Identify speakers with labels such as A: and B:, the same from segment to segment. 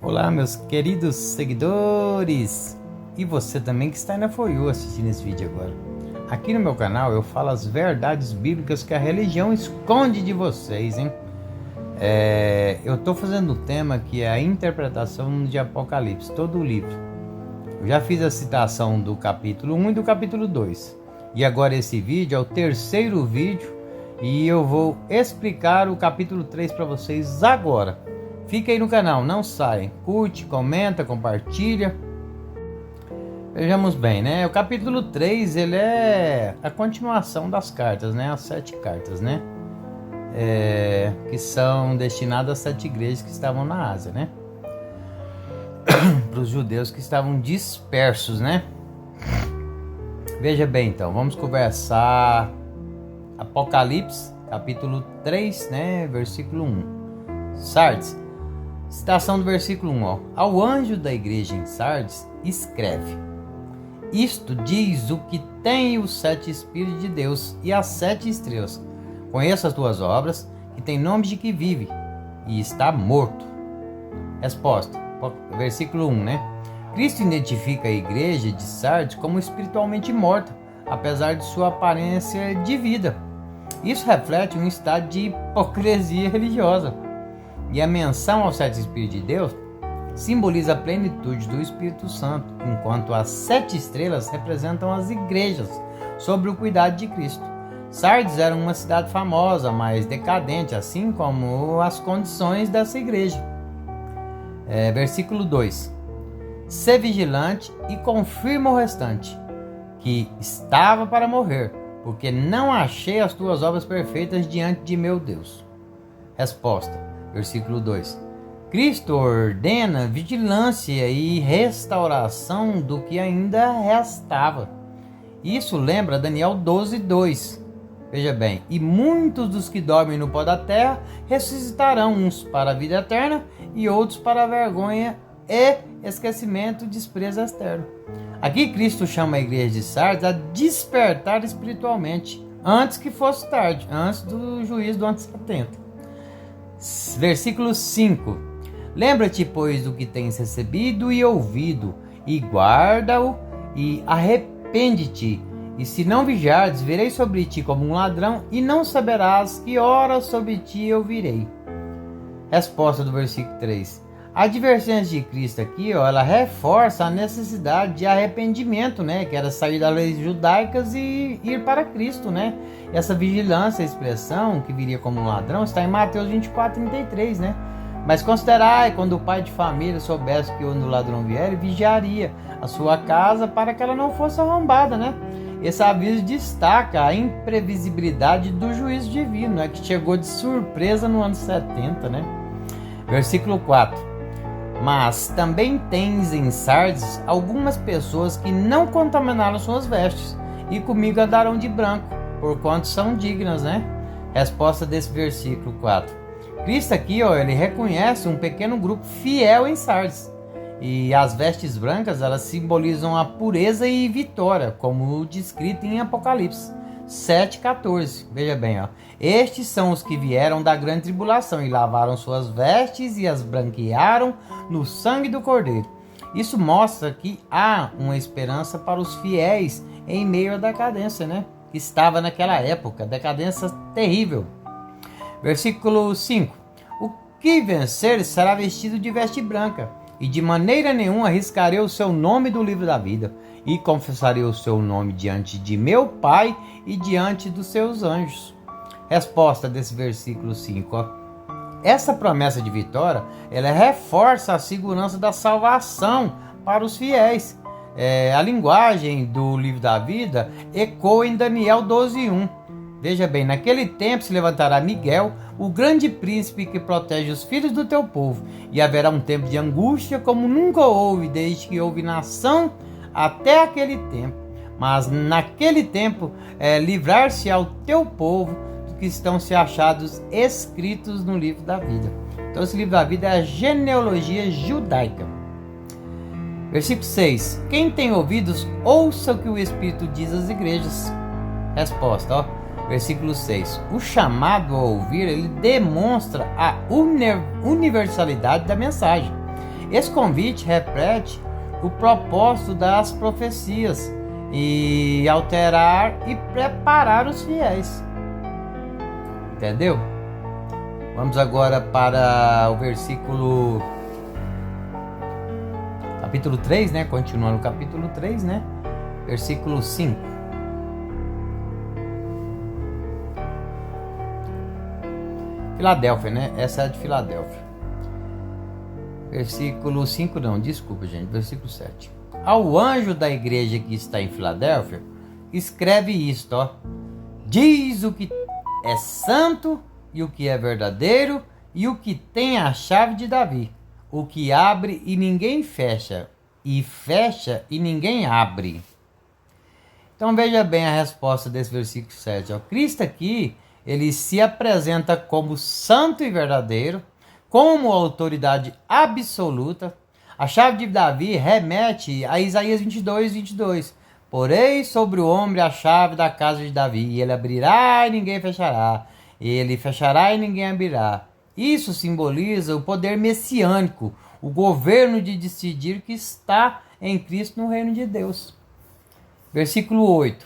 A: Olá, meus queridos seguidores! E você também que está na For You assistindo esse vídeo agora. Aqui no meu canal eu falo as verdades bíblicas que a religião esconde de vocês, hein? Eu estou fazendo um tema que é a interpretação de Apocalipse, todo o livro. Eu já fiz a citação do capítulo 1 e do capítulo 2. E agora esse vídeo é o terceiro vídeo e eu vou explicar o capítulo 3 para vocês agora. Fica aí no canal, não sai. Curte, comenta, compartilha. Vejamos bem, né? O capítulo 3, ele é a continuação das cartas, né? As 7 cartas, né? Que são destinadas às 7 igrejas que estavam na Ásia, né? Para os judeus que estavam dispersos, né? Veja bem, então, vamos conversar Apocalipse, capítulo 3, né? Versículo 1. Sardes. Citação do versículo 1, ó. Ao anjo da igreja em Sardes, escreve: Isto diz o que tem os 7 Espíritos de Deus e as 7 estrelas. Conheço as tuas obras, que tem nome de que vive e está morto. Resposta, versículo 1, né? Cristo identifica a igreja de Sardes como espiritualmente morta, apesar de sua aparência de vida. Isso reflete um estado de hipocrisia religiosa. E a menção aos 7 Espíritos de Deus simboliza a plenitude do Espírito Santo, enquanto as 7 estrelas representam as igrejas sob o cuidado de Cristo. Sardes era uma cidade famosa, mas decadente, assim como as condições dessa igreja. Versículo 2. Sê vigilante e confirma o restante, que estava para morrer, porque não achei as tuas obras perfeitas diante de meu Deus. Resposta. Versículo 2. Cristo ordena vigilância e restauração do que ainda restava. Isso lembra Daniel 12:2. Veja bem, e muitos dos que dormem no pó da terra ressuscitarão, uns para a vida eterna e outros para a vergonha e esquecimento e desprezo externo. Aqui Cristo chama a igreja de Sardes a despertar espiritualmente, antes que fosse tarde, antes do juízo do ano 70. Versículo 5. Lembra-te, pois, do que tens recebido e ouvido, e guarda-o, e arrepende-te. E se não vigiares, virei sobre ti como um ladrão, e não saberás que hora sobre ti eu virei. Resposta do versículo 3. A advertência de Cristo aqui, ó, ela reforça a necessidade de arrependimento, né? Que era sair das leis judaicas e ir para Cristo, né? Essa vigilância, a expressão que viria como um ladrão, está em Mateus 24:33, né? Mas considerai quando o pai de família soubesse que o ladrão vier, ele vigiaria a sua casa para que ela não fosse arrombada, né? Esse aviso destaca a imprevisibilidade do juízo divino, né? Que chegou de surpresa no ano 70, né? Versículo 4. Mas também tens em Sardes algumas pessoas que não contaminaram suas vestes, e comigo andarão de branco, porquanto são dignas, né? Resposta desse versículo 4. Cristo aqui, ó, ele reconhece um pequeno grupo fiel em Sardes. E as vestes brancas, elas simbolizam a pureza e vitória, como descrito em Apocalipse 7:14. Veja bem, ó. Estes são os que vieram da grande tribulação e lavaram suas vestes e as branquearam no sangue do Cordeiro. Isso mostra que há uma esperança para os fiéis em meio à decadência, né? Que estava naquela época, decadência terrível. Versículo 5. O que vencer será vestido de veste branca, e de maneira nenhuma arriscarei o seu nome do livro da vida, e confessarei o seu nome diante de meu Pai e diante dos seus anjos. Resposta desse versículo 5. Ó. Essa promessa de vitória, ela reforça a segurança da salvação para os fiéis. A linguagem do livro da vida ecoa em Daniel 12:1. Veja bem, naquele tempo se levantará Miguel, o grande príncipe que protege os filhos do teu povo, e haverá um tempo de angústia como nunca houve, desde que houve nação até aquele tempo. Mas naquele tempo livrar-se ao teu povo do que estão se achados escritos no livro da vida. Então esse livro da vida é a genealogia judaica. Versículo 6. Quem tem ouvidos, ouça o que o Espírito diz às igrejas. Resposta, ó. Versículo 6. O chamado a ouvir, ele demonstra a universalidade da mensagem. Esse convite repete o propósito das profecias e alterar e preparar os fiéis. Entendeu? Vamos agora para o versículo capítulo 3, né? Continuando o capítulo 3, né? Versículo 5. Filadélfia, né? Essa é a de Filadélfia. Versículo 5 não, desculpa, gente. Versículo 7. Ao anjo da igreja que está em Filadélfia, escreve isto, ó. Diz o que é santo e o que é verdadeiro e o que tem a chave de Davi, o que abre e ninguém fecha, e fecha e ninguém abre. Então veja bem a resposta desse versículo 7. Ó. Cristo aqui, ele se apresenta como santo e verdadeiro, como autoridade absoluta. A chave de Davi remete a Isaías 22. Porém sobre o homem a chave da casa de Davi, e ele abrirá e ninguém fechará, ele fechará e ninguém abrirá. Isso simboliza o poder messiânico, o governo de decidir que está em Cristo no reino de Deus. Versículo 8.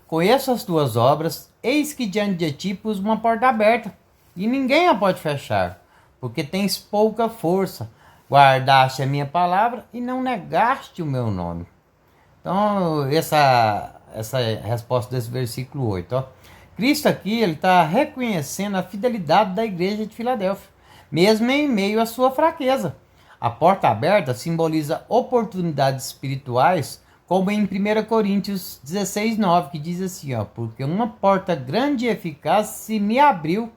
A: Conheço as tuas obras, eis que diante de ti pus uma porta aberta, e ninguém a pode fechar, porque tens pouca força. Guardaste a minha palavra e não negaste o meu nome. Então, essa resposta desse versículo 8. Ó. Cristo aqui está reconhecendo a fidelidade da igreja de Filadélfia, mesmo em meio à sua fraqueza. A porta aberta simboliza oportunidades espirituais, como em 1 Coríntios 16:9, que diz assim, ó, porque uma porta grande e eficaz se me abriu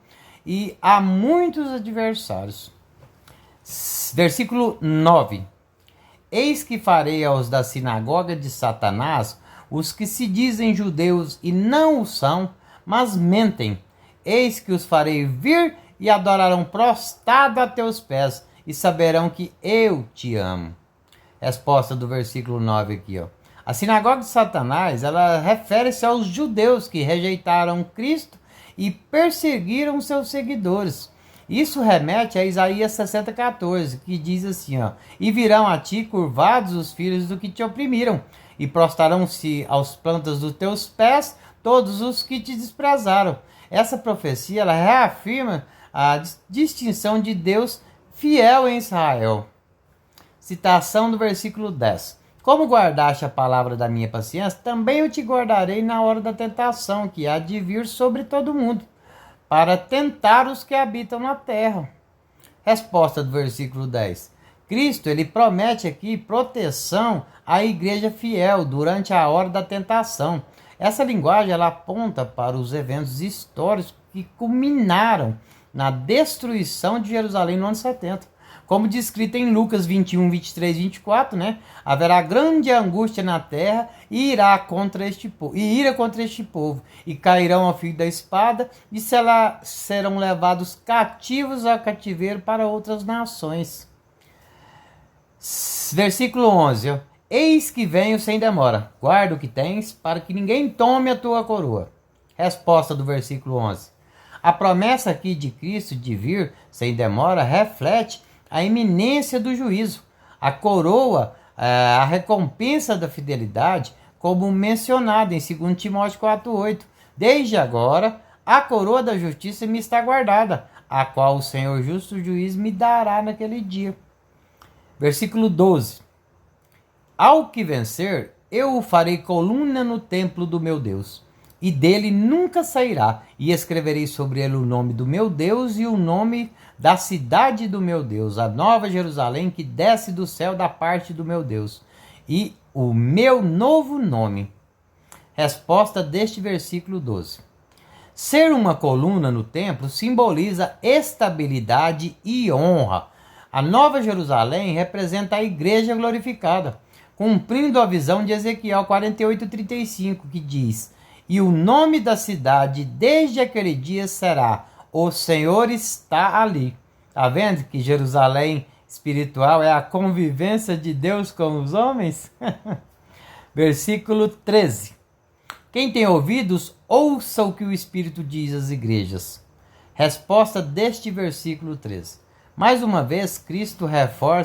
A: e há muitos adversários. Versículo 9. Eis que farei aos da sinagoga de Satanás, os que se dizem judeus e não o são, mas mentem. Eis que os farei vir e adorarão prostrado a teus pés, e saberão que eu te amo. Resposta do versículo 9 aqui, ó. A sinagoga de Satanás, ela refere-se aos judeus que rejeitaram Cristo e perseguiram seus seguidores. Isso remete a Isaías 60:14, que diz assim, ó, e virão a ti curvados os filhos do que te oprimiram, e prostrarão-se aos plantas dos teus pés todos os que te desprezaram. Essa profecia, ela reafirma a distinção de Deus fiel em Israel. Citação do versículo 10. Como guardaste a palavra da minha paciência, também eu te guardarei na hora da tentação, que há de vir sobre todo mundo, para tentar os que habitam na terra. Resposta do versículo 10. Cristo, ele promete aqui proteção à igreja fiel durante a hora da tentação. Essa linguagem, ela aponta para os eventos históricos que culminaram na destruição de Jerusalém no ano 70. Como descrito em Lucas 21, 23 e 24, né? Haverá grande angústia na terra e ira contra este povo, e cairão ao fio da espada, e serão levados cativos ao cativeiro para outras nações. Versículo 11. Ó. Eis que venho sem demora, guarda o que tens, para que ninguém tome a tua coroa. Resposta do versículo 11. A promessa aqui de Cristo de vir sem demora reflete a iminência do juízo, a coroa, a recompensa da fidelidade, como mencionado em 2 Timóteo 4:8. Desde agora, a coroa da justiça me está guardada, a qual o Senhor justo juiz me dará naquele dia. Versículo 12. Ao que vencer, eu o farei coluna no templo do meu Deus, e dele nunca sairá, e escreverei sobre ele o nome do meu Deus e o nome da cidade do meu Deus, a nova Jerusalém que desce do céu da parte do meu Deus, e o meu novo nome. Resposta deste versículo 12. Ser uma coluna no templo simboliza estabilidade e honra. A nova Jerusalém representa a igreja glorificada, cumprindo a visão de Ezequiel 48:35, que diz: e o nome da cidade desde aquele dia será: o Senhor está ali. Está vendo que Jerusalém espiritual é a convivência de Deus com os homens? Versículo 13. Quem tem ouvidos, ouça o que o Espírito diz às igrejas. Resposta deste versículo 13. Mais uma vez, Cristo reforça